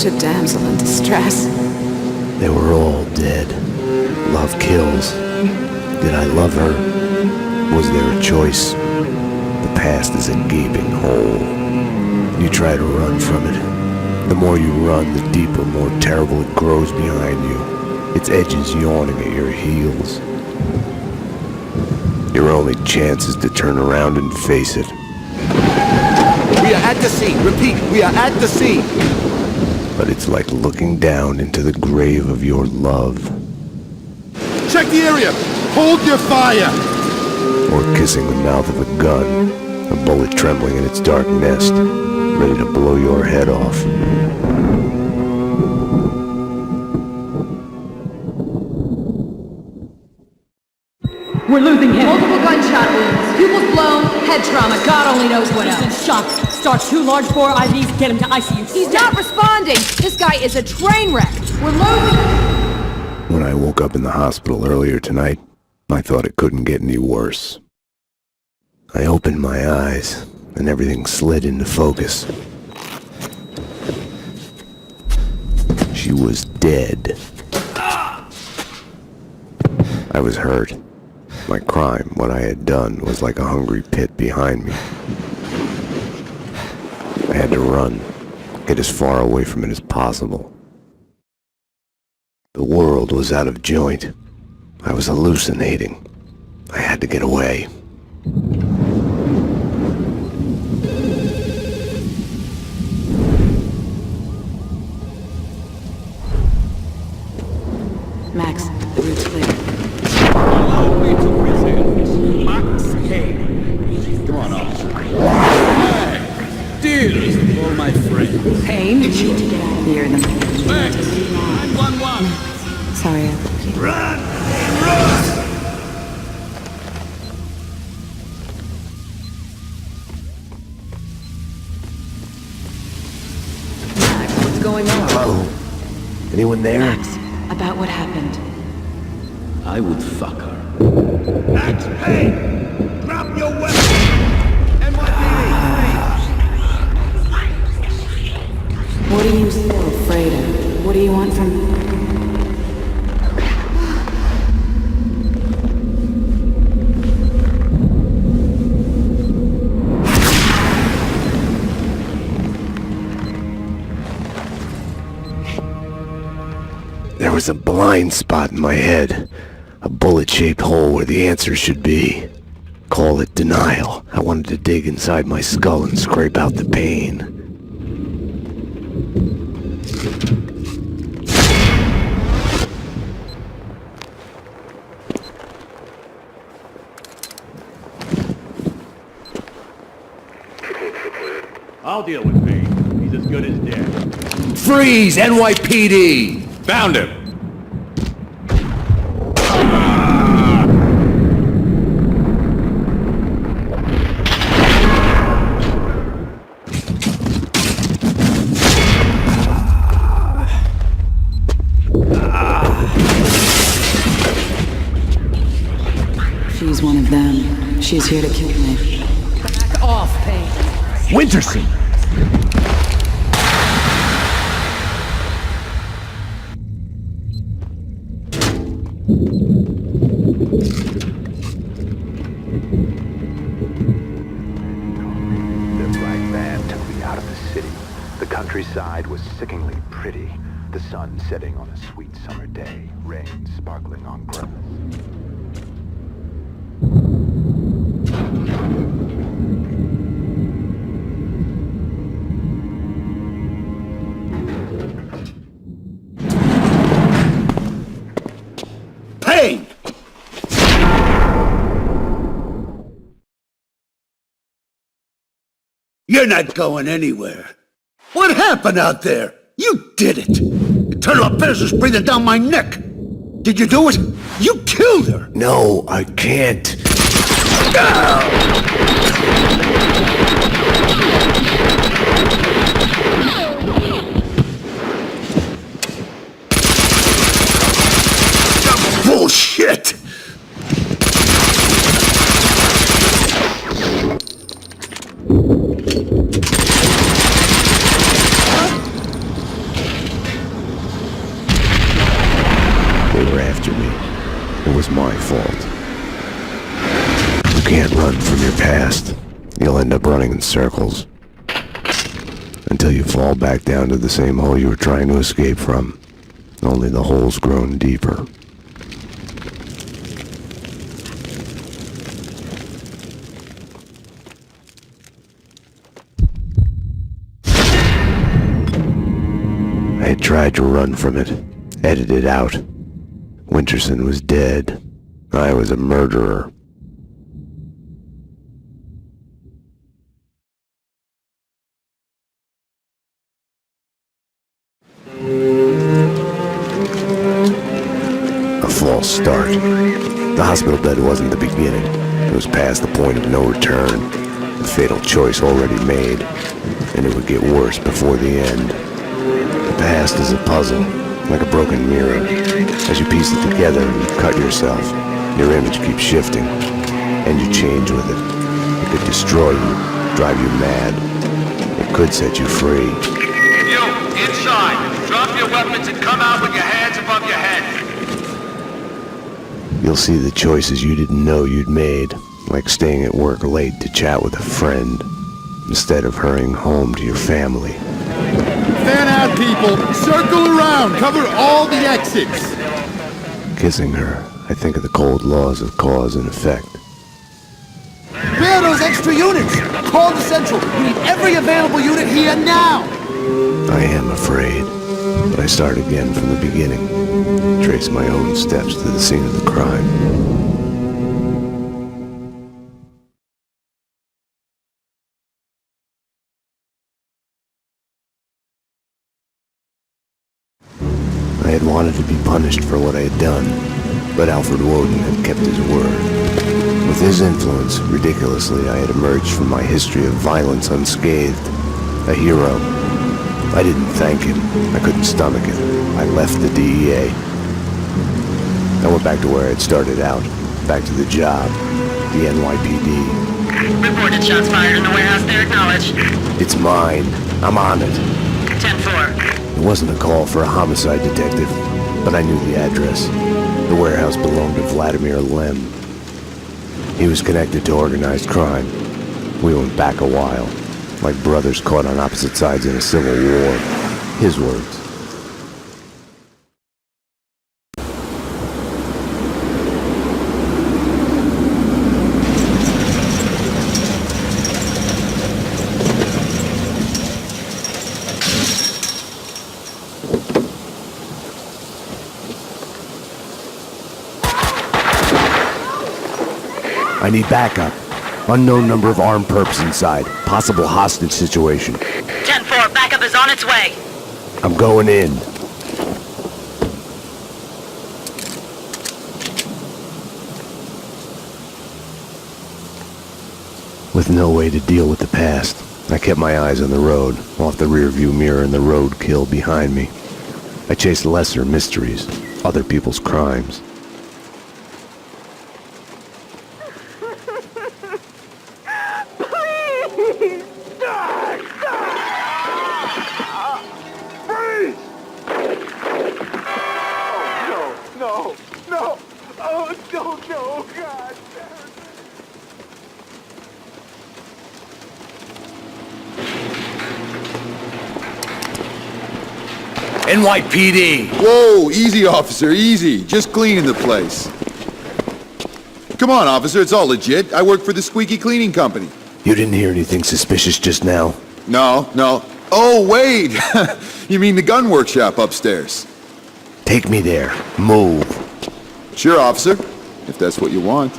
such a damsel in distress. They were all dead. Love kills. Did I love her? Was there a choice? The past is a gaping hole. You try to run from it. The more you run, the deeper, more terrible it grows behind you. Its edges yawning at your heels. Your only chance is to turn around and face it. We are at the sea. Repeat, we are at the sea. But it's like looking down into the grave of your love. Check the area! Hold your fire! Or kissing the mouth of a gun, a bullet trembling in its dark nest, ready to blow your head off. We're losing him. Multiple gunshot wounds. Pupils blown, head trauma, God only knows what else. He's in shock. Start 2 large bore IVs, get him to ICU. He's not responding. This guy is a train wreck. We're losing him. When I woke up in the hospital earlier tonight, I thought it couldn't get any worse. I opened my eyes, and everything slid into focus. She was dead. I was hurt. My crime, what I had done, was like a hungry pit behind me. I had to run, get as far away from it as possible. The world was out of joint. I was hallucinating. I had to get away. Max, the route's clear. Allow me to present Max Payne. Come on, officer. Hey, dearest of all my friends. Pain? You need to get out of here. Max, 911. Sorry, I left you. Run! Run! Max, what's going on? Hello? Anyone there? Max, about what happened. I would fuck her. Max Payne! Drop your weapon! What are you so afraid of? What do you want from me? There was a blind spot in my head. A bullet-shaped hole where the answer should be. Call it denial. I wanted to dig inside my skull and scrape out the pain. I'll deal with Payne. He's as good as dead. Freeze, NYPD! Found him! She's one of them. She's here to kill me. Back off, Payne. Winterson! Countryside was sickeningly pretty, the sun setting on a sweet summer day, rain sparkling on grass. Payne! You're not going anywhere. What happened out there? You did it! Eternal affairs is breathing down my neck! Did you do it? You killed her! No, I can't. Bullshit! They were after me. It was my fault. You can't run from your past. You'll end up running in circles. Until you fall back down to the same hole you were trying to escape from. Only the hole's grown deeper. I had tried to run from it, edit it out. Winterson was dead. I was a murderer. A false start. The hospital bed wasn't the beginning. It was past the point of no return. A fatal choice already made, and it would get worse before the end. The past is a puzzle, like a broken mirror. As you piece it together and you cut yourself, your image keeps shifting, and you change with it. It could destroy you, drive you mad. It could set you free. You, inside! Drop your weapons and come out with your hands above your head! You'll see the choices you didn't know you'd made, like staying at work late to chat with a friend, instead of hurrying home to your family. Fan out, people! Circle around! Cover all the exits! Kissing her, I think of the cold laws of cause and effect. Where are those extra units? Call the Central. We need every available unit here now! I am afraid, but I start again from the beginning. Trace my own steps to the scene of the crime. I had wanted to be punished for what I had done, but Alfred Woden had kept his word. With his influence, ridiculously, I had emerged from my history of violence unscathed, a hero. I didn't thank him. I couldn't stomach it. I left the DEA. I went back to where I had started out, back to the job, the NYPD. Reported shots fired in the warehouse there, acknowledged. It's mine. I'm on it. 10-4. It wasn't a call for a homicide detective, but I knew the address. The warehouse belonged to Vladimir Lem. He was connected to organized crime. We went back a while, like brothers caught on opposite sides in a civil war. His words. I need backup. Unknown number of armed perps inside. Possible hostage situation. 10-4, backup is on its way. I'm going in. With no way to deal with the past, I kept my eyes on the road, off the rearview mirror and the roadkill behind me. I chased lesser mysteries, other people's crimes. NYPD! Whoa, easy, officer, easy. Just cleaning the place. Come on, officer, it's all legit. I work for the Squeaky Cleaning Company. You didn't hear anything suspicious just now? No. Oh, wait! You mean the gun workshop upstairs? Take me there. Move. Sure, officer, if that's what you want.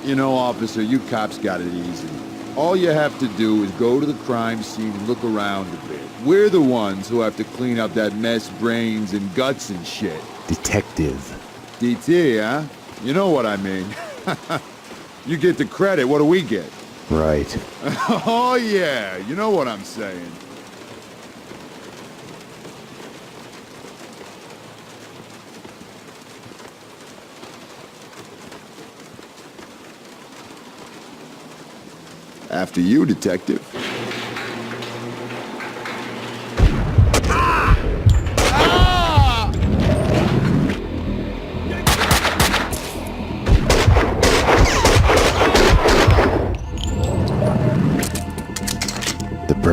You know, officer, you cops got it easy. All you have to do is go to the crime scene and look around a bit. We're the ones who have to clean up that mess, brains and guts and shit. Detective. DT, huh? You know what I mean. You get the credit, what do we get? Right. Oh yeah, you know what I'm saying. After you, detective.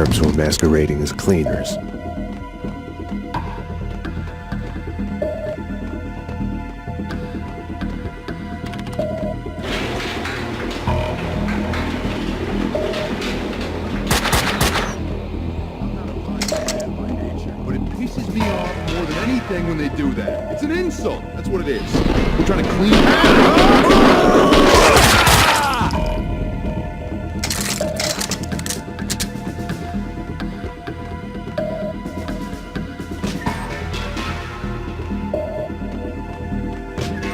perps were masquerading as cleaners. But it pisses me off more than anything when they do that. It's an insult. That's what it is. We're trying to clean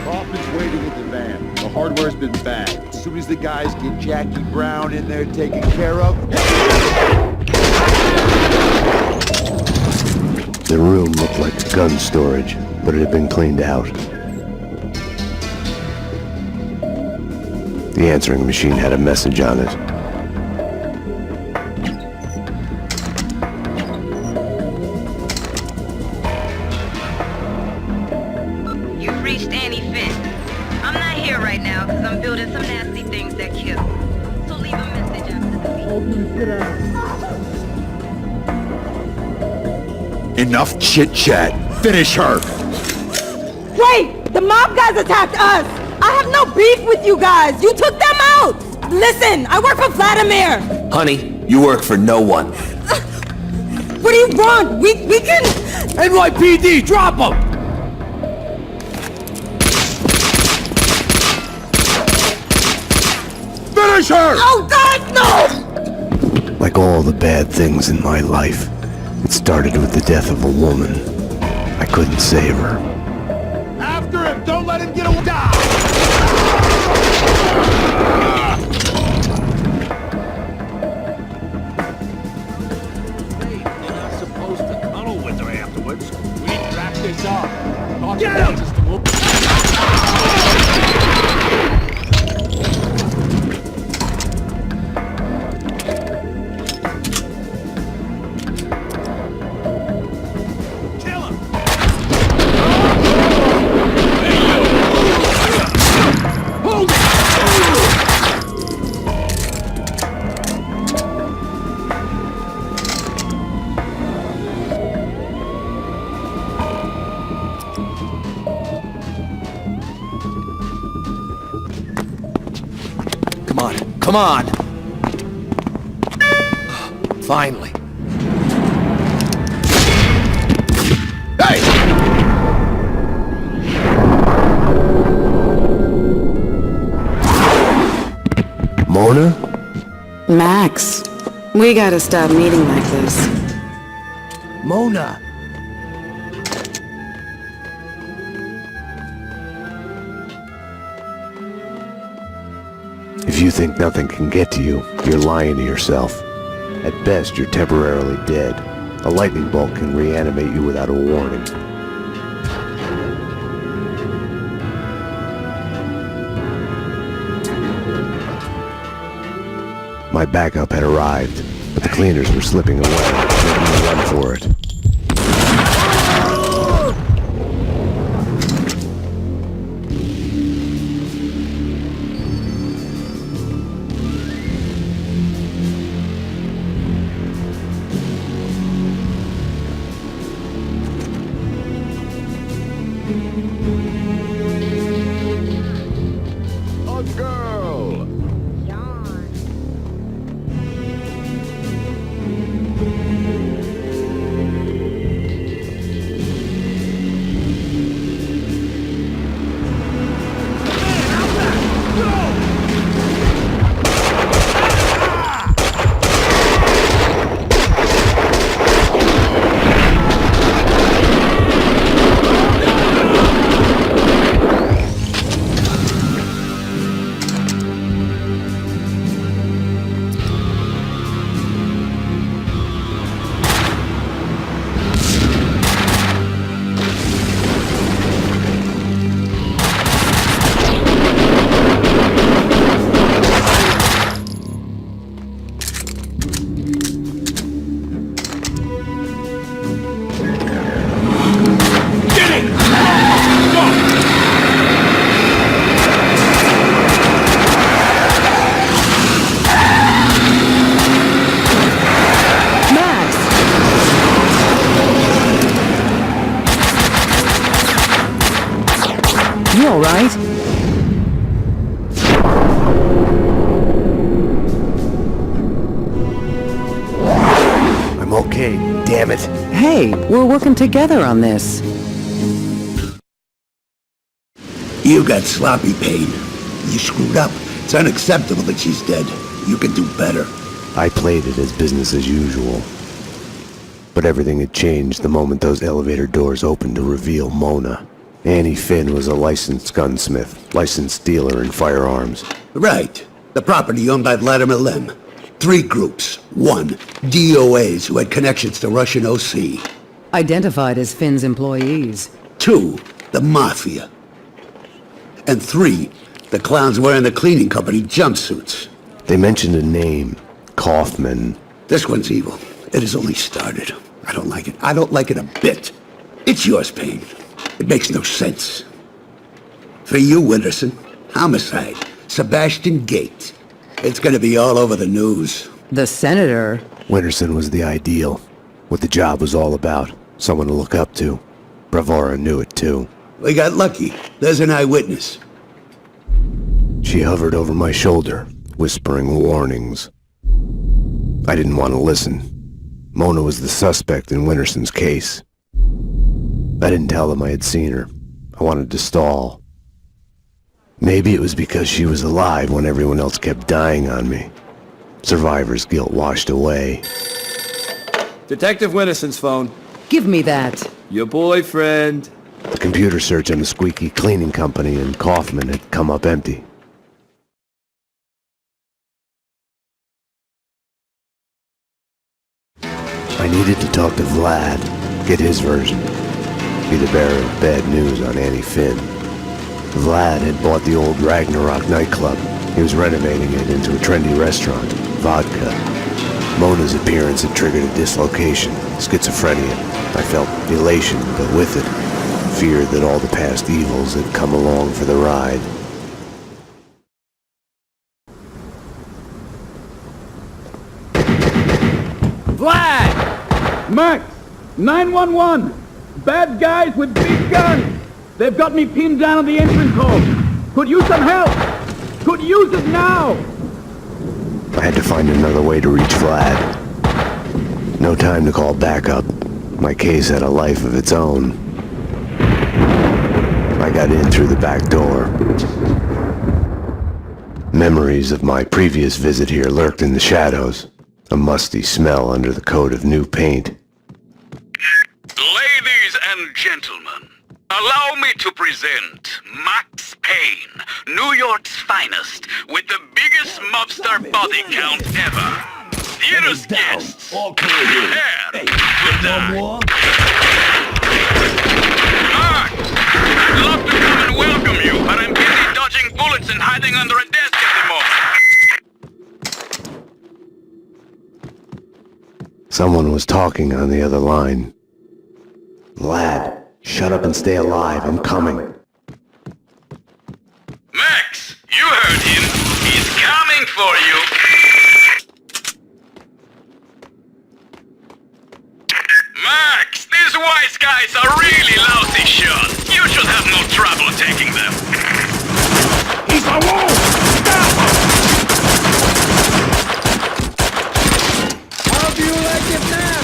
Kaufman's waiting in the van. The hardware's been bagged. As soon as the guys get Jackie Brown in there taken care of... The room looked like gun storage, but it had been cleaned out. The answering machine had a message on it. You've reached Annie Finn. I'm not here right now because I'm building some nasty things that kill. So leave a message after the beep. Enough chit-chat. Finish her. Wait! The mob guys attacked us! I have no beef with you guys! You took them out! Listen, I work for Vladimir! Honey, you work for no one. What do you want? We can... NYPD, drop them! Finish her! Oh God, no! Like all the bad things in my life, it started with the death of a woman. I couldn't save her. After him! Don't let him get away! Die! You're not supposed to cuddle with her afterwards. We need to wrap this up. Get him! Come on! Finally. Hey! Mona? Max, we gotta stop meeting like this. Mona! If you think nothing can get to you, you're lying to yourself. At best, you're temporarily dead. A lightning bolt can reanimate you without a warning. My backup had arrived, but the cleaners were slipping away, making me run for it. A girl! You all right? I'm okay, damn it. Hey, we're working together on this. You got sloppy, Payne. You screwed up. It's unacceptable that she's dead. You can do better. I played it as business as usual. But everything had changed the moment those elevator doors opened to reveal Mona. Annie Finn was a licensed gunsmith, licensed dealer in firearms. Right. The property owned by Vladimir Lem. 3 groups. 1, DOAs who had connections to Russian OC. Identified as Finn's employees. 2, the Mafia. And 3, the clowns wearing the cleaning company jumpsuits. They mentioned a name, Kaufman. This one's evil. It has only started. I don't like it. I don't like it a bit. It's yours, Payne. It makes no sense. For you, Winterson, homicide, Sebastian Gate. It's gonna be all over the news. The senator? Winterson was the ideal. What the job was all about. Someone to look up to. Bravura knew it too. We got lucky. There's an eyewitness. She hovered over my shoulder, whispering warnings. I didn't want to listen. Mona was the suspect in Winterson's case. I didn't tell them I had seen her. I wanted to stall. Maybe it was because she was alive when everyone else kept dying on me. Survivor's guilt washed away. Detective Winterson's phone. Give me that. Your boyfriend. The computer search on the squeaky cleaning company and Kaufman had come up empty. I needed to talk to Vlad, get his version. Be the bearer of bad news on Annie Finn. Vlad had bought the old Ragnarok nightclub. He was renovating it into a trendy restaurant, Vodka. Mona's appearance had triggered a dislocation, schizophrenia. I felt elation, but with it, fear that all the past evils had come along for the ride. Vlad! Max! 911! Bad guys with big guns! They've got me pinned down on the entrance hall! Could use some help! Could use it now! I had to find another way to reach Vlad. No time to call backup. My case had a life of its own. I got in through the back door. Memories of my previous visit here lurked in the shadows. A musty smell under the coat of new paint. Ladies and gentlemen, allow me to present Max Payne, New York's finest, with the biggest mobster body count ever. Theater's guests, prepare to die. Max, I'd love to come and welcome you, but I'm busy dodging bullets and hiding under a desk at the moment. Someone was talking on the other line. Vlad, shut up and stay alive. I'm coming. Max, you heard him. He's coming for you. Max, these wise guys are really lousy shots. You should have no trouble taking them. He's alone! Stop him! How do you like it now?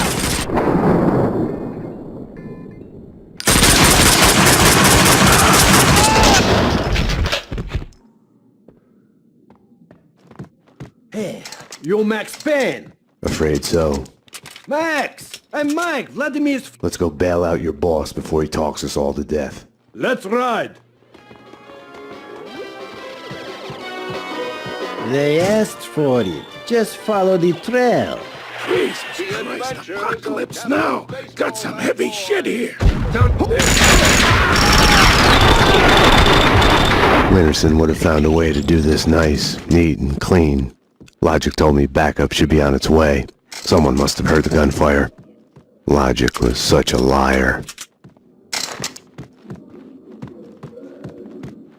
Hey, you're Max Payne. Afraid so. Max! I'm Mike, Vladimir's... Let's go bail out your boss before he talks us all to death. Let's ride! They asked for it. Just follow the trail. Jesus Christ, apocalypse now! Got some heavy shit here! Winterson would have found a way to do this nice, neat, and clean. Logic told me backup should be on its way. Someone must have heard the gunfire. Logic was such a liar.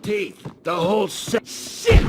Teeth, the whole set. Shit!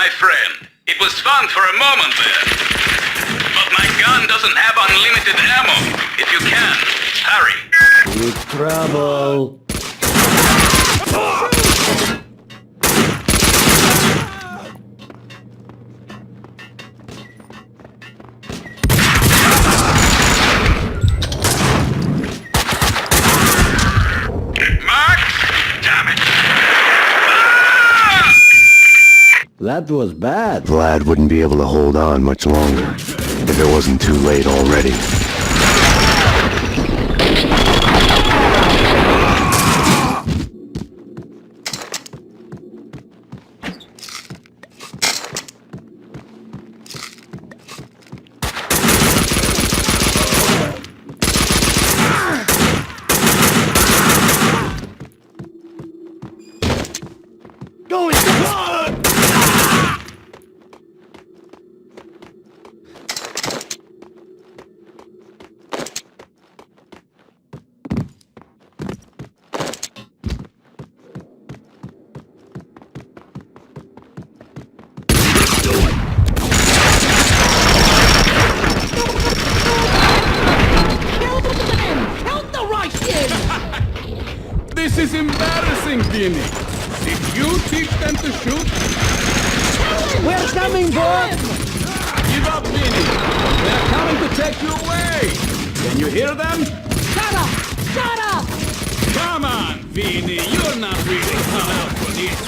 my friend. It was fun for a moment there. But my gun doesn't have unlimited ammo. If you can, hurry. With trouble. That was bad. Vlad wouldn't be able to hold on much longer if it wasn't too late already. This is embarrassing, Vinny. Did you teach them to shoot? We're coming, boy! Give up, Vinny. They're coming to take you away. Can you hear them? Shut up! Shut up! Come on, Vinny. You're not really cut out for this.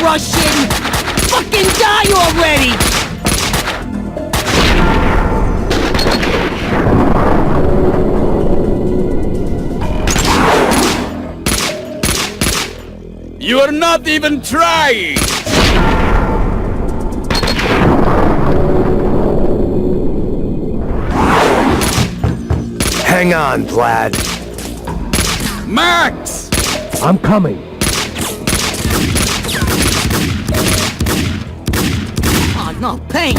Russian! Fucking die already! You're not even trying! Hang on, Vlad. Max! I'm coming. No, Payne!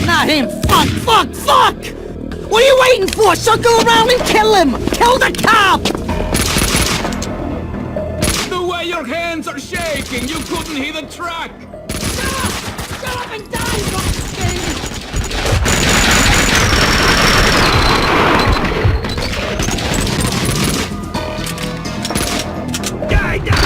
Not him! Fuck! Fuck! Fuck! What are you waiting for? Circle around and kill him! Kill the cop! The way your hands are shaking, you couldn't hit a truck! Shut up! Shut up and die, fucking! Die, die!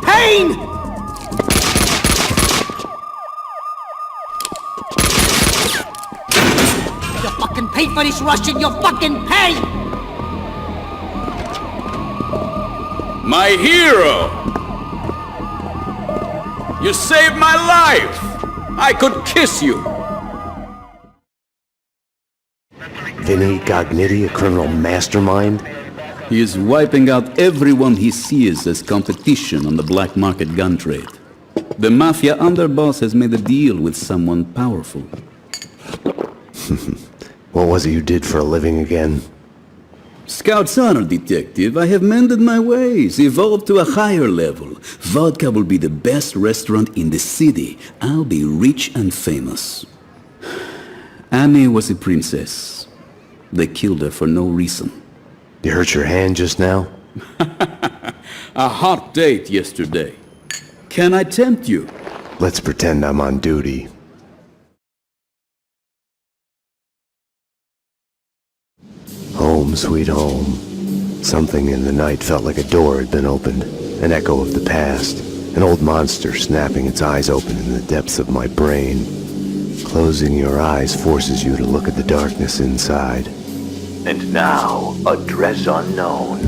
Payne! You fucking pay for this, Russian! You fucking pay! My hero! You saved my life! I could kiss you! Vinny Gognitti, a criminal mastermind? He is wiping out everyone he sees as competition on the black market gun trade. The mafia underboss has made a deal with someone powerful. What was it you did for a living again? Scout's honor, detective. I have mended my ways, evolved to a higher level. Vodka will be the best restaurant in the city. I'll be rich and famous. Annie was a princess. They killed her for no reason. You hurt your hand just now? A hot date yesterday. Can I tempt you? Let's pretend I'm on duty. Home, sweet home. Something in the night felt like a door had been opened. An echo of the past. An old monster snapping its eyes open in the depths of my brain. Closing your eyes forces you to look at the darkness inside. And now, address unknown.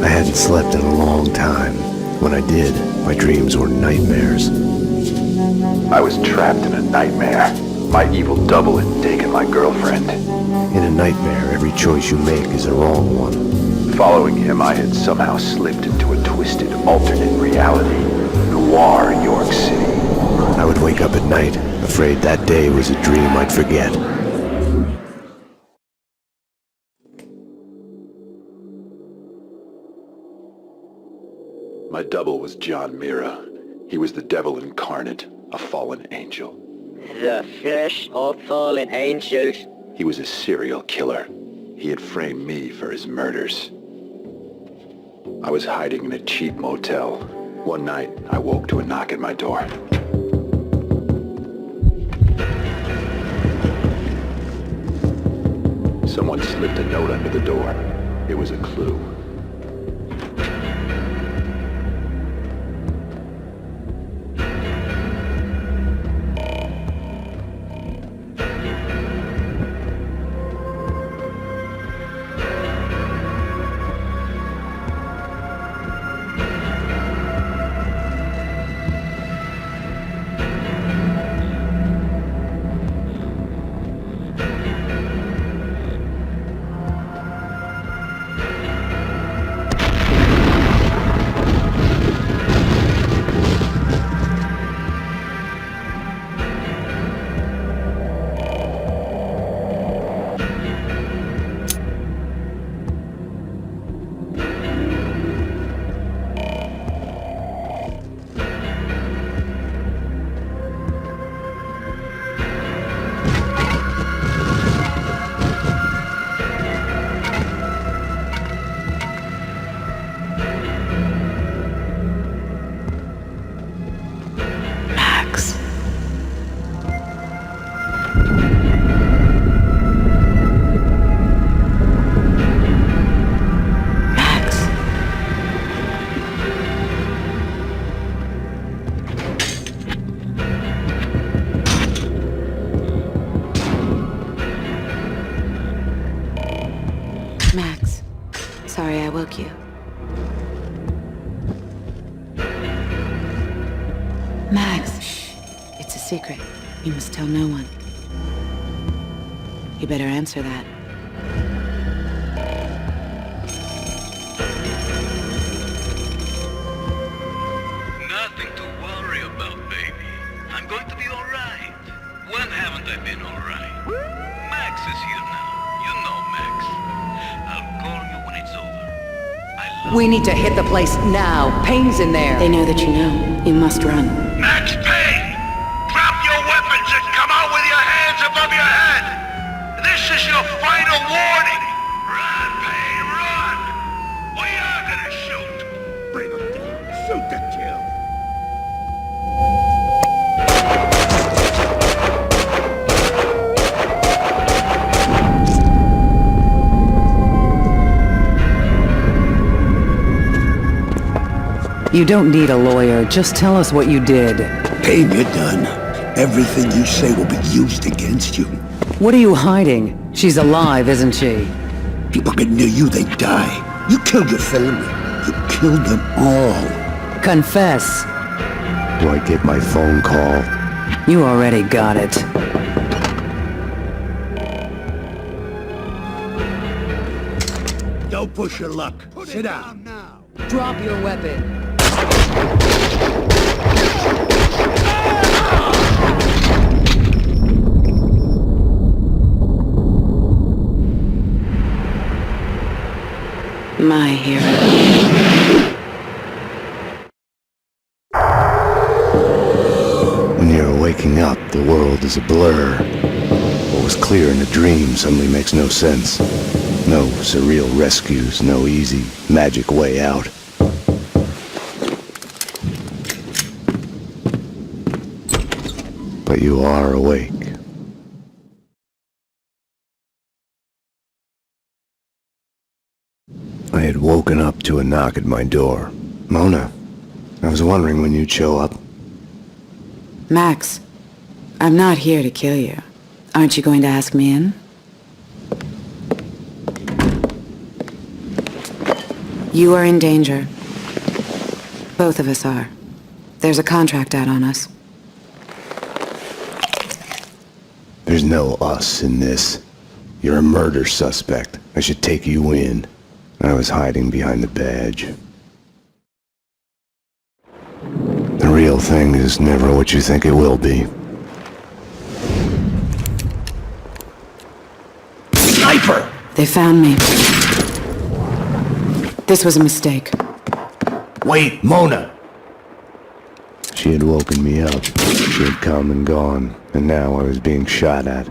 I hadn't slept in a long time. When I did, my dreams were nightmares. I was trapped in a nightmare. My evil double had taken my girlfriend. In a nightmare, every choice you make is a wrong one. Following him, I had somehow slipped into a twisted alternate reality. Noir, York City. I would wake up at night, afraid that day was a dream I'd forget. My double was John Mira. He was the devil incarnate, a fallen angel. The flesh of fallen angels. He was a serial killer. He had framed me for his murders. I was hiding in a cheap motel. One night, I woke to a knock at my door. Someone slipped a note under the door. It was a clue. Max, sorry I woke you. Max, shh. It's a secret. You must tell no one. You better answer that. Nothing to worry about, baby. I'm going to be alright. When haven't I been alright? Max is here now. You know Max. I'll call you when it's over. We need to hit the place now. Payne's in there. They know that you know. You must run. Max Payne! Drop your weapons and come out with your hands above your head! This is your final warning! Run, Payne, run! We are gonna shoot! Bring him down. Shoot to kill! You don't need a lawyer. Just tell us what you did. Payne, you're done. Everything you say will be used against you. What are you hiding? She's alive, isn't she? People get near you, they die. You killed your family. You killed them all. Confess. Do I get my phone call? You already got it. Don't push your luck. Sit down now. Drop your weapon. My hero. When you're waking up, the world is a blur. But was clear in a dream suddenly makes no sense. No surreal rescues, no easy, magic way out. But you are awake. I had woken up to a knock at my door. Mona, I was wondering when you'd show up. Max, I'm not here to kill you. Aren't you going to ask me in? You are in danger. Both of us are. There's a contract out on us. There's no us in this. You're a murder suspect. I should take you in. I was hiding behind the badge. The real thing is never what you think it will be. Sniper! They found me. This was a mistake. Wait, Mona! She had woken me up. She had come and gone, and now I was being shot at.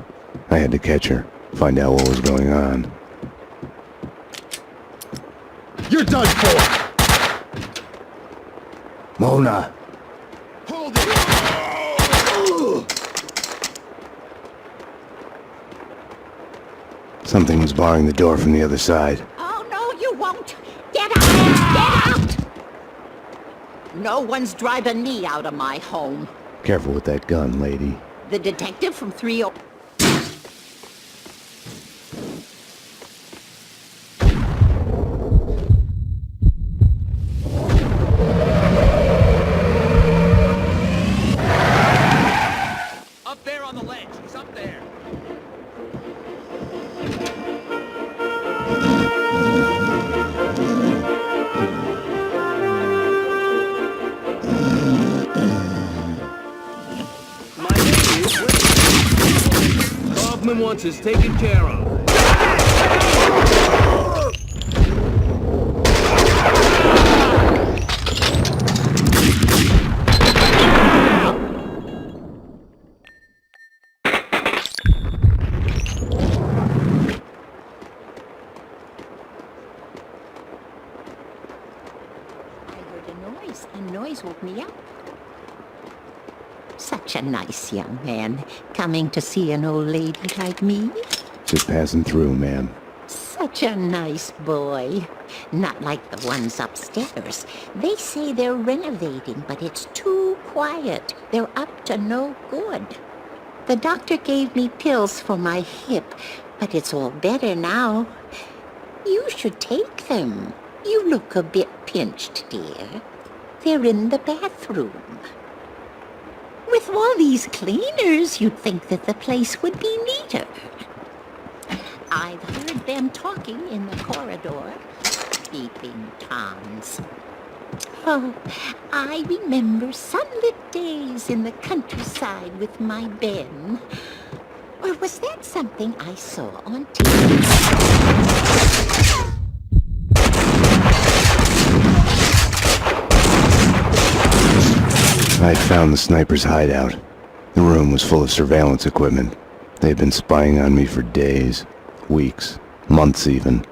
I had to catch her, find out what was going on. You're done for! Mona! Hold it! Something was barring the door from the other side. Oh, no, you won't. Get out! Get out! No one's driving me out of my home. Careful with that gun, lady. The detective from 30... Up there on the ledge. He's up there. My name is Vlad. Kaufman wants us taken care of. A noise woke me up. Such a nice young man, coming to see an old lady like me. Just passing through, ma'am. Such a nice boy. Not like the ones upstairs. They say they're renovating, but it's too quiet. They're up to no good. The doctor gave me pills for my hip, but it's all better now. You should take them. You look a bit pinched, dear. They're in the bathroom. With all these cleaners, you'd think that the place would be neater. I've heard them talking in the corridor. Peeping Toms. Oh, I remember sunlit days in the countryside with my Ben. Or was that something I saw on TV? I'd found the sniper's hideout. The room was full of surveillance equipment. They had been spying on me for days, weeks, months even.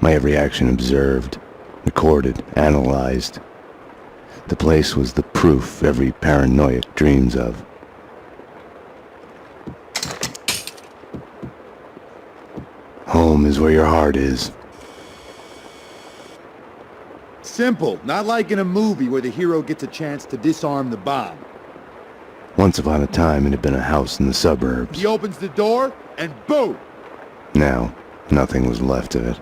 My every action observed, recorded, analyzed. The place was the proof every paranoiac dreams of. Home is where your heart is. Simple, not like in a movie where the hero gets a chance to disarm the bomb. Once upon a time, it had been a house in the suburbs. He opens the door, and boom! Now, nothing was left of it.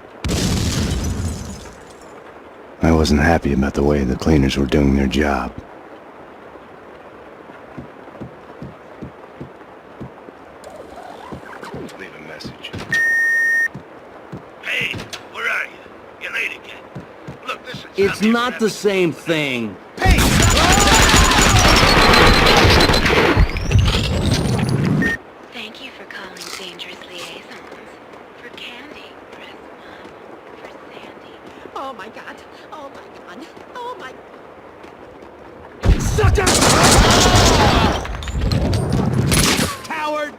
I wasn't happy about the way the cleaners were doing their job. Leave a message. Hey, where are you? You're late again. Look, listen. It's not the same thing. Hey! Thank you for calling Dangerous Liaisons. For Candy, press 1. For Sandy. Oh my God! Oh my God! Oh my... Sucker! Coward!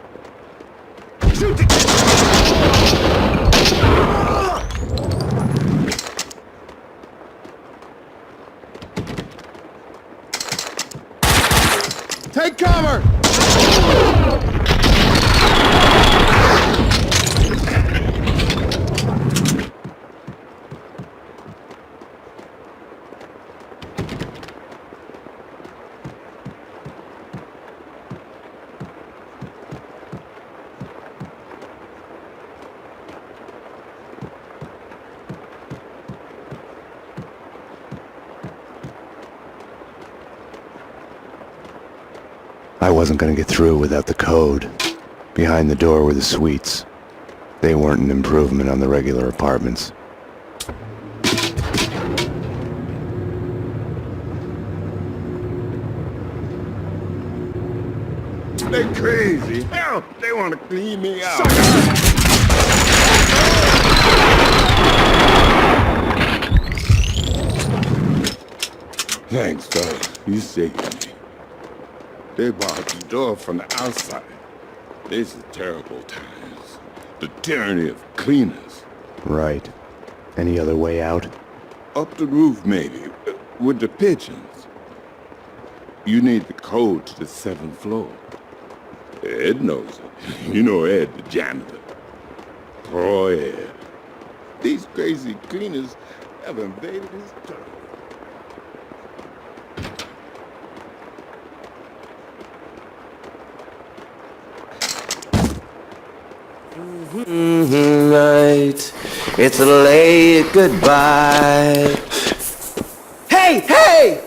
Take cover! I wasn't gonna get through without the code. Behind the door were the suites. They weren't an improvement on the regular apartments. They crazy. Hell, they want to clean me out. Thanks, fellas. You saved me. They barred the door from the outside. These are terrible times. The tyranny of cleaners. Right. Any other way out? Up the roof, maybe. With the pigeons. You need the code to the 7th floor. Ed knows it. You know Ed, the janitor. Poor Ed. These crazy cleaners have invaded his turf. Right, it's a late goodbye. Hey, hey!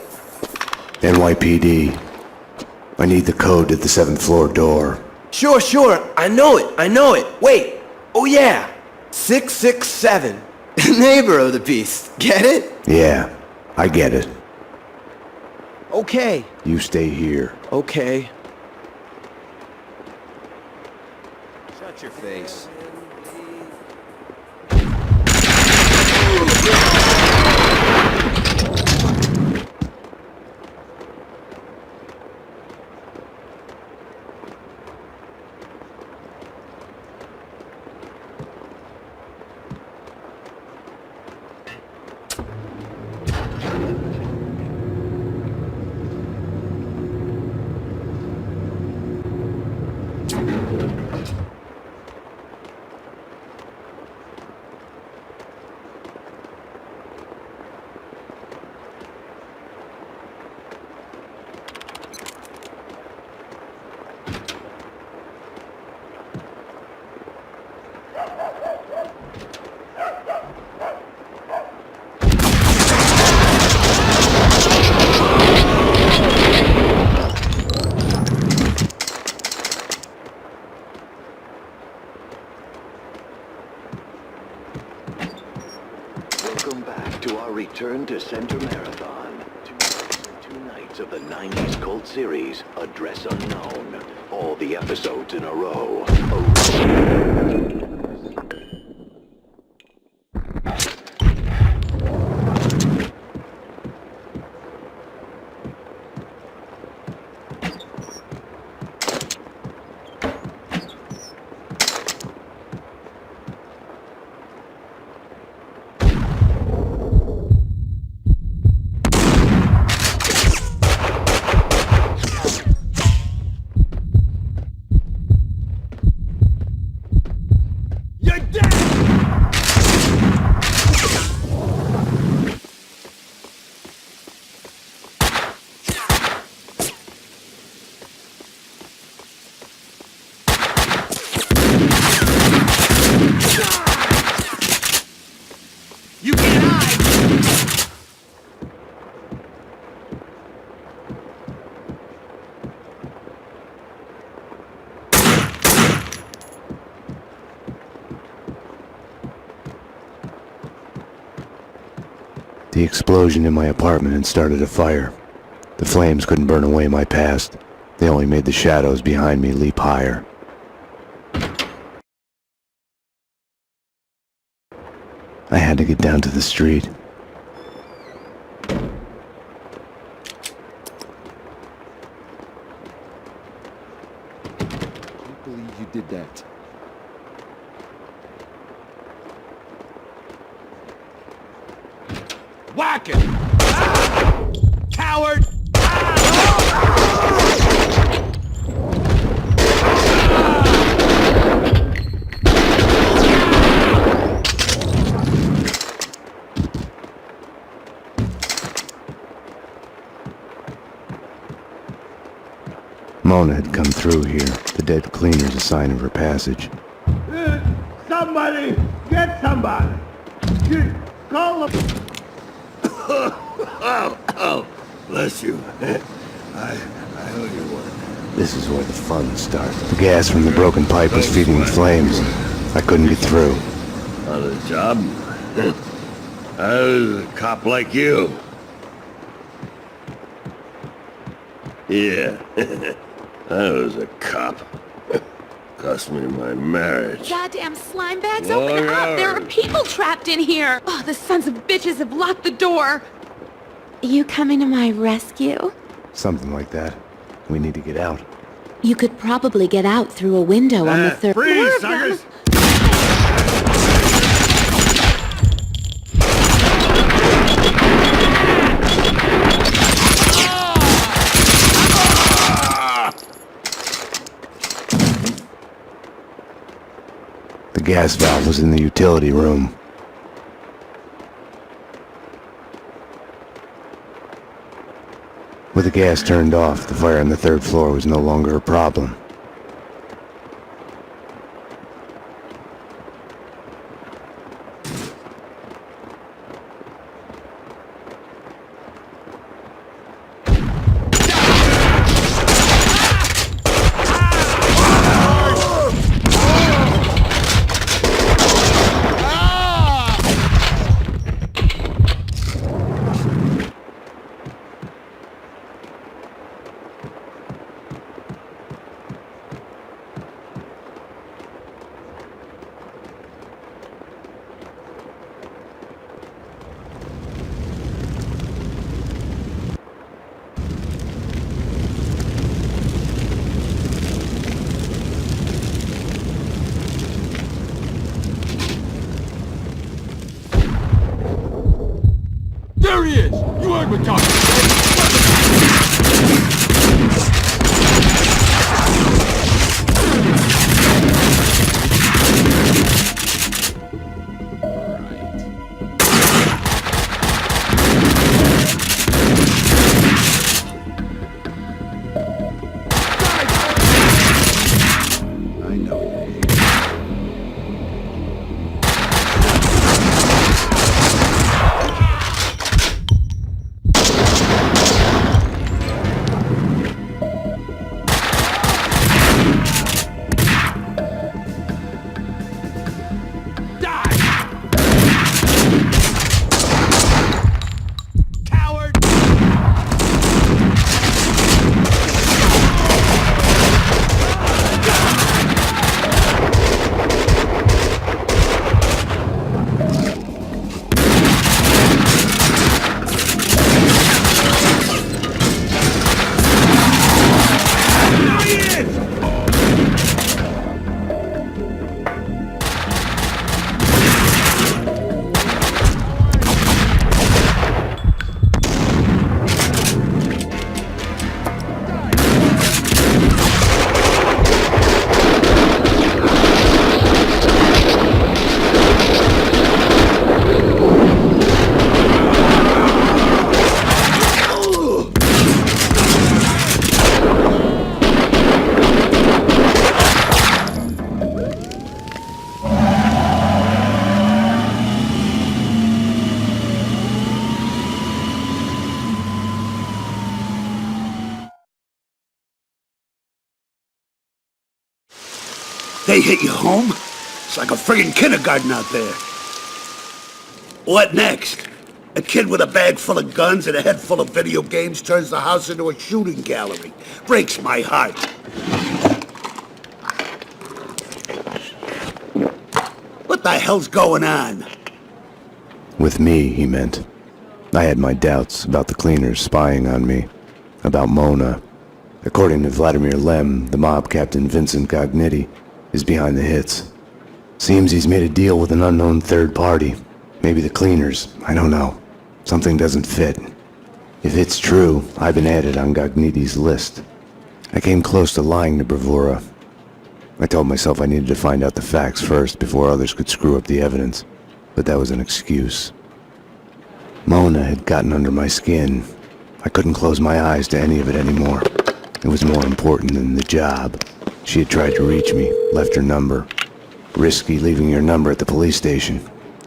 NYPD. I need the code to the 7th floor door. Sure, I know it. Wait, oh yeah, 667. Neighbor of the beast, get it? Yeah, I get it. Okay. You stay here. Okay. Shut your face. Welcome back to our return to Center Marathon. 2 days and 2 nights of the 90s cult series, Address Unknown. All the episodes in a row. The explosion in my apartment had started a fire. The flames couldn't burn away my past. They only made the shadows behind me leap higher. I had to get down to the street. I can't believe you did that. Whack it! Ah! Coward! Ah! Mona had come through here. The dead cleaner's a sign of her passage. Somebody! Get somebody! Call them! Oh, bless you. I owe you one. This is where the fun starts. The gas from the broken pipe was feeding the flames. I couldn't get through. On the job? I was a cop like you. Yeah, I was a cop. Cost me my marriage. Goddamn slime bags, open up! There are people trapped in here! Oh, the sons of bitches have locked the door! You coming to my rescue? Something like that. We need to get out. You could probably get out through a window on the third floor. Freeze, suckers! The gas valve was in the utility room. With the gas turned off, the fire on the third floor was no longer a problem. There he is! You heard me talking! They hit you home? It's like a friggin' kindergarten out there. What next? A kid with a bag full of guns and a head full of video games turns the house into a shooting gallery. Breaks my heart. What the hell's going on? With me, he meant. I had my doubts about the cleaners spying on me, about Mona. According to Vladimir Lem, the mob captain Vincent Gognitti is behind the hits. Seems he's made a deal with an unknown third party. Maybe the cleaners, I don't know. Something doesn't fit. If it's true, I've been added on Gognitti's list. I came close to lying to Bravura. I told myself I needed to find out the facts first before others could screw up the evidence, but that was an excuse. Mona had gotten under my skin. I couldn't close my eyes to any of it anymore. It was more important than the job. She had tried to reach me, left her number. Risky leaving your number at the police station.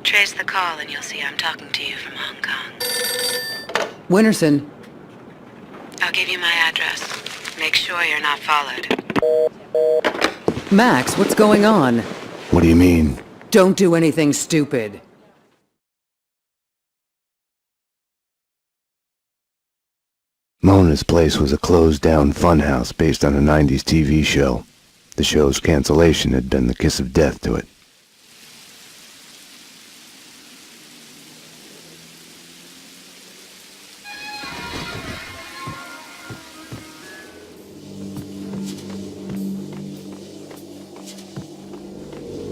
Trace the call and you'll see I'm talking to you from Hong Kong. Winterson. I'll give you my address. Make sure you're not followed. Max, what's going on? What do you mean? Don't do anything stupid. Mona's place was a closed-down funhouse based on a 90s TV show. The show's cancellation had been the kiss of death to it.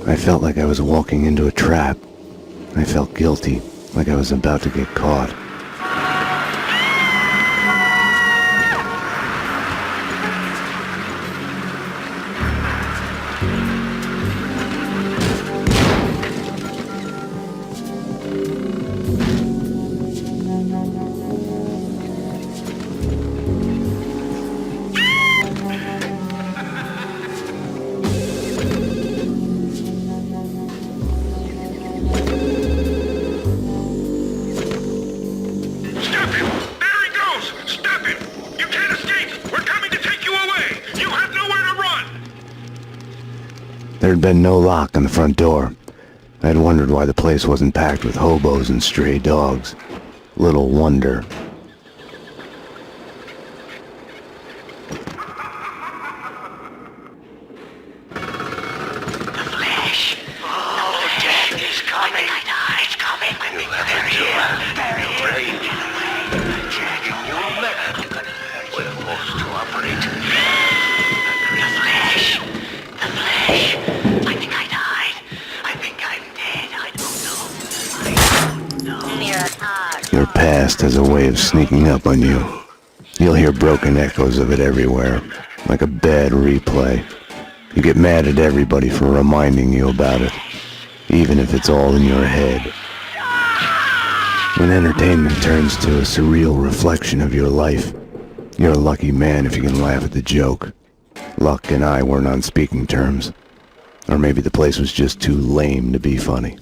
I felt like I was walking into a trap. I felt guilty, like I was about to get caught. There had been no lock on the front door. I had wondered why the place wasn't packed with hobos and stray dogs. Little wonder. Your past has a way of sneaking up on you. You'll hear broken echoes of it everywhere, like a bad replay. You get mad at everybody for reminding you about it, even if it's all in your head. When entertainment turns to a surreal reflection of your life, you're a lucky man if you can laugh at the joke. Luck and I weren't on speaking terms. Or maybe the place was just too lame to be funny.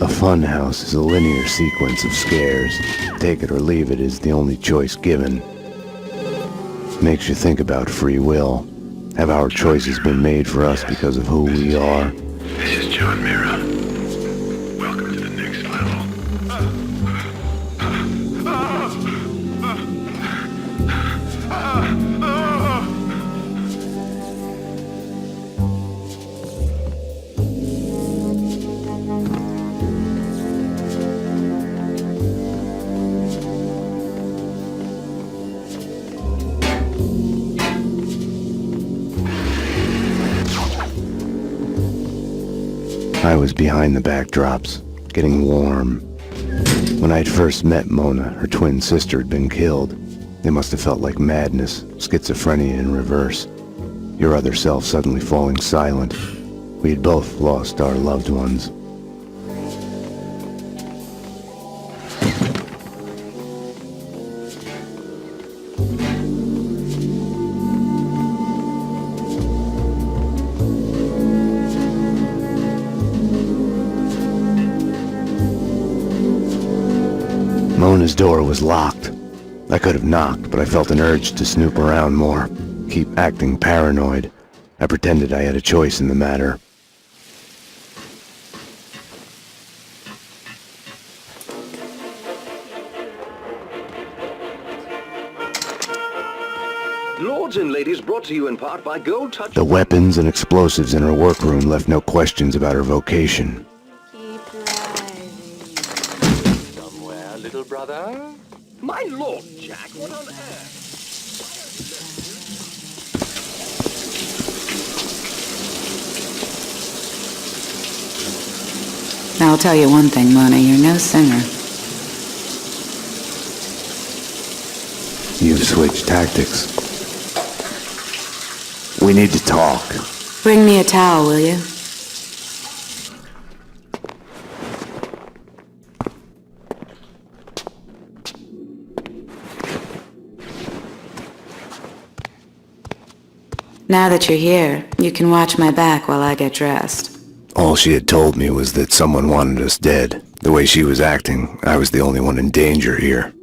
A funhouse is a linear sequence of scares. Take it or leave it is the only choice given. Makes you think about free will. Have our choices been made for us because of who we are? This is John Mira. Welcome to the next level. I was behind the backdrops, getting warm. When I'd first met Mona, her twin sister had been killed. It must have felt like madness, schizophrenia in reverse. Your other self suddenly falling silent. We had both lost our loved ones. Mona's door was locked. I could have knocked, but I felt an urge to snoop around more, keep acting paranoid. I pretended I had a choice in the matter. Lords and ladies, brought to you in part by Gold Touch. The weapons and explosives in her workroom left no questions about her vocation. Somewhere, little brother? My lord, Jack, what on earth? Now, I'll tell you one thing, Mona, you're no singer. You've switched tactics. We need to talk. Bring me a towel, will you? Now that you're here, you can watch my back while I get dressed. All she had told me was that someone wanted us dead. The way she was acting, I was the only one in danger here.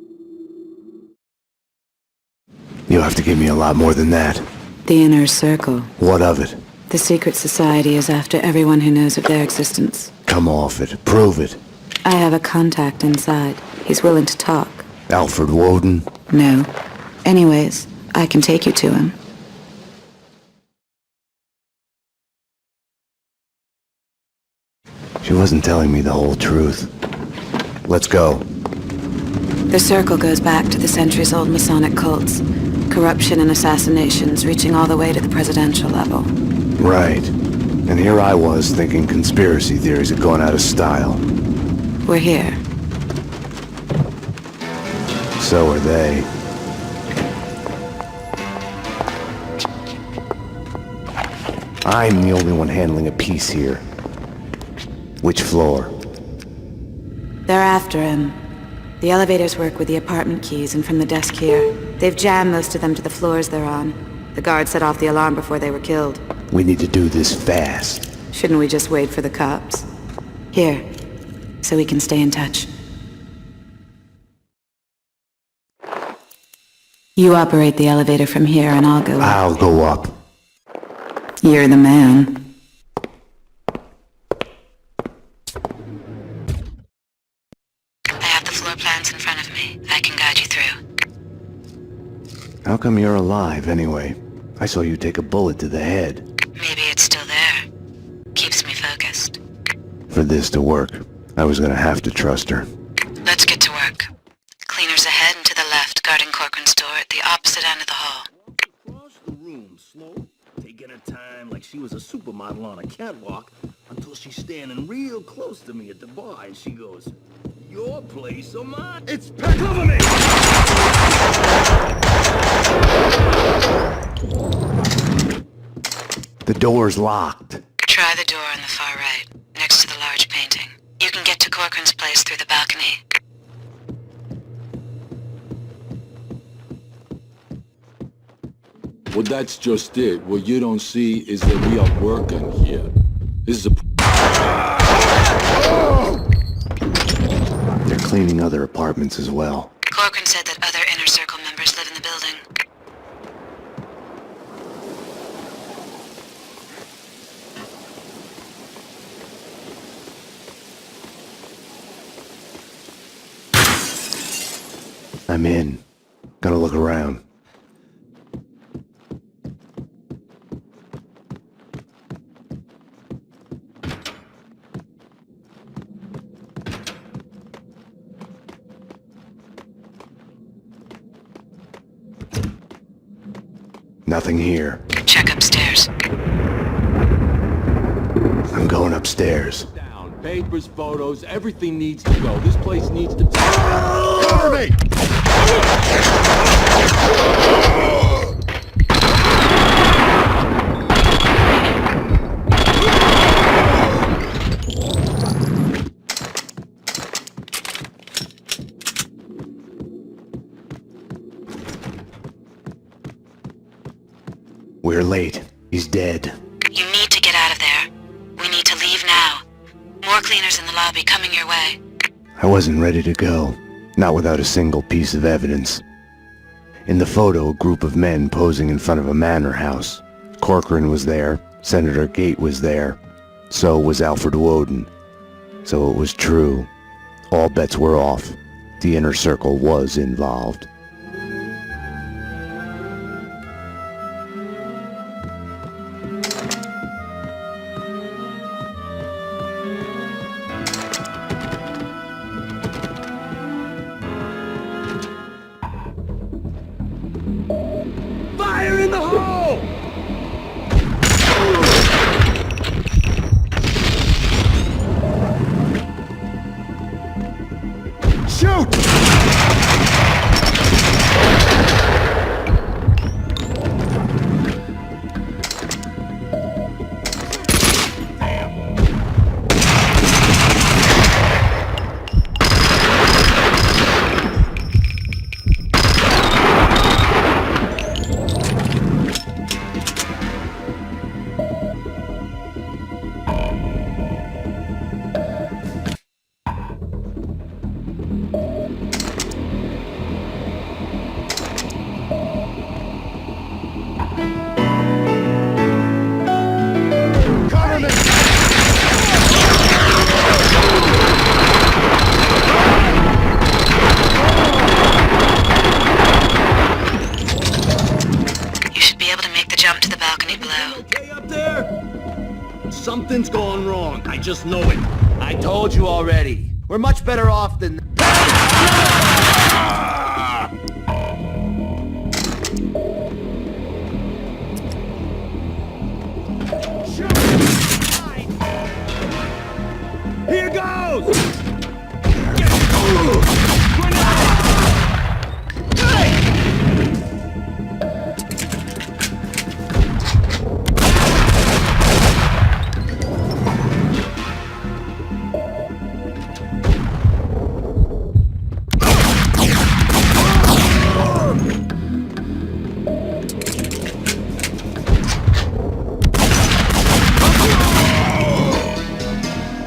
You'll have to give me a lot more than that. The Inner Circle. What of it? The secret society is after everyone who knows of their existence. Come off it. Prove it. I have a contact inside. He's willing to talk. Alfred Woden? No. Anyways, I can take you to him. She wasn't telling me the whole truth. Let's go. The Circle goes back to the centuries-old Masonic cults. Corruption and assassinations reaching all the way to the presidential level. Right. And here I was thinking conspiracy theories had gone out of style. We're here. So are they. I'm the only one handling a piece here. Which floor? They're after him. The elevators work with the apartment keys and from the desk here. They've jammed most of them to the floors they're on. The guards set off the alarm before they were killed. We need to do this fast. Shouldn't we just wait for the cops? Here, so we can stay in touch. You operate the elevator from here and I'll go up. I'll go up. You're the man. Plans in front of me. I can guide you through. How come you're alive, anyway? I saw you take a bullet to the head. Maybe it's still there. Keeps me focused. For this to work, I was gonna have to trust her. Let's get to work. Cleaners ahead and to the left, guarding Corcoran's door at the opposite end of the hall. Across the room, slow, taking her time like she was a supermodel on a catwalk, until she's standing real close to me at the bar, and she goes, "Your place or mine?" It's cover me! The door's locked. Try the door on the far right, next to the large painting. You can get to Corcoran's place through the balcony. Well, that's just it. What you don't see is that we are working here. This is a... They're cleaning other apartments as well. Corcoran said that other Inner Circle members live in the building. I'm in. Gonna look around. Nothing here. Check upstairs. I'm going upstairs. Down. Papers, photos, everything needs to go. This place needs to... Cover me! We're late. He's dead. You need to get out of there. We need to leave now. More cleaners in the lobby coming your way. I wasn't ready to go. Not without a single piece of evidence. In the photo, a group of men posing in front of a manor house. Corcoran was there. Senator Gate was there. So was Alfred Woden. So it was true. All bets were off. The Inner Circle was involved. Fire in the hole! Something's gone wrong. I just know it. I told you already. We're much better off than... Here goes!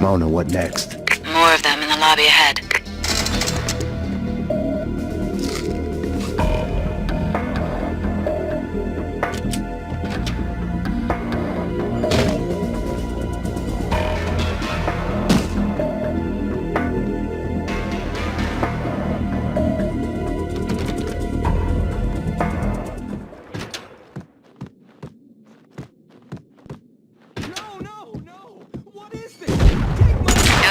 Mona, what next? More of them in the lobby ahead.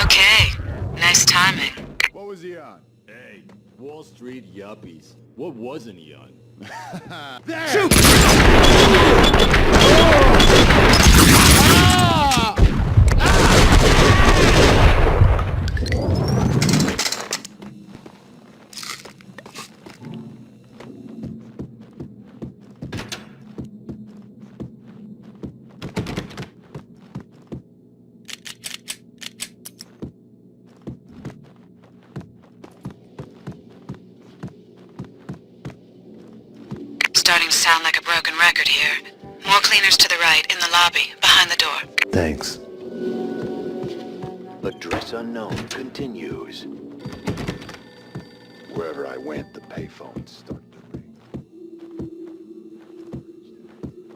Okay, nice timing. What was he on? Hey, Wall Street yuppies. What wasn't he on? Shoot! Starting to sound like a broken record here. More cleaners to the right, in the lobby, behind the door. Thanks. Address unknown continues. Wherever I went, the payphones started to ring.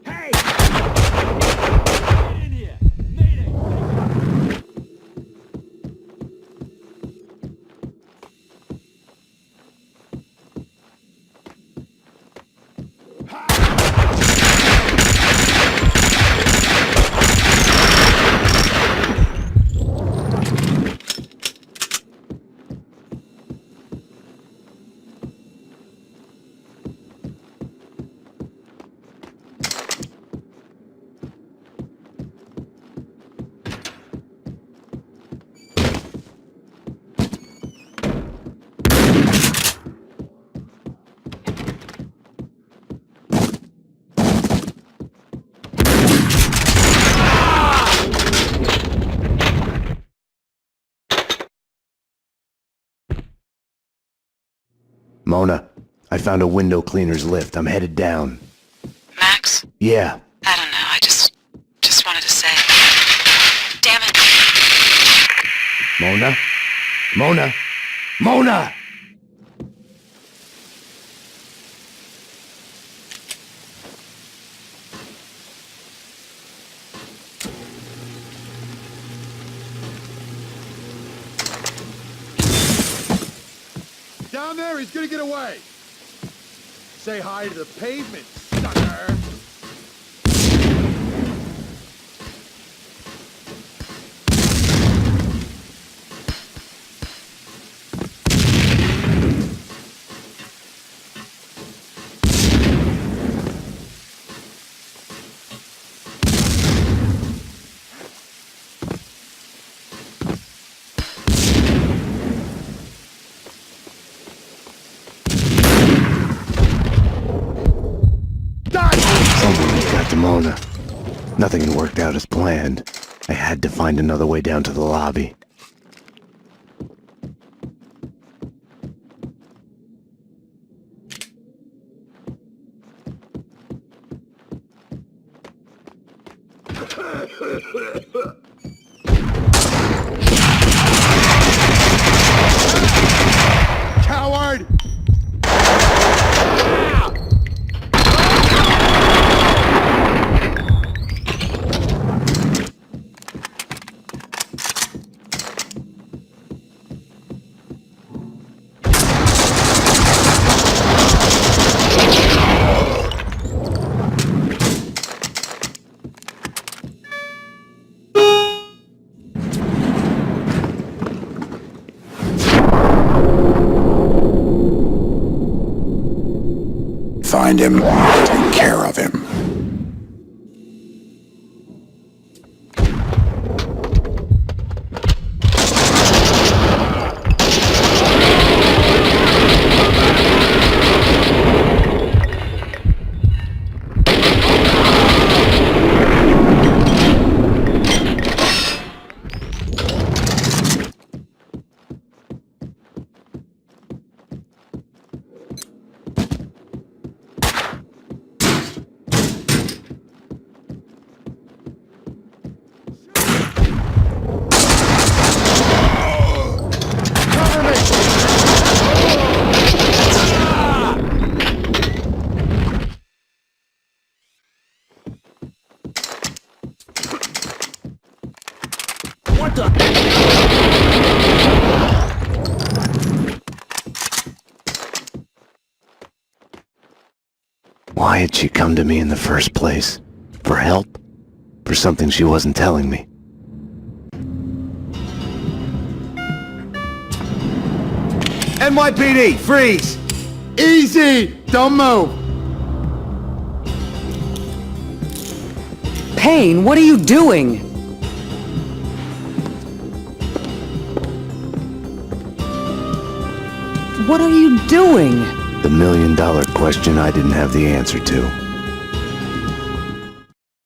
Hey! Get in here! Mayday! Mona, I found a window cleaner's lift. I'm headed down. Max? Yeah. I don't know, I just wanted to say... Damn it! Mona? Mona? Mona! Down there, he's gonna get away. Say hi to the pavement, sucker. Something got to Mona. Nothing had worked out as planned. I had to find another way down to the lobby. Coward! find him, take care of him. What the? Why had she come to me in the first place? For help? For something she wasn't telling me? NYPD, freeze! Easy! Don't move! Payne, what are you doing? What are you doing? The $1 million question I didn't have the answer to.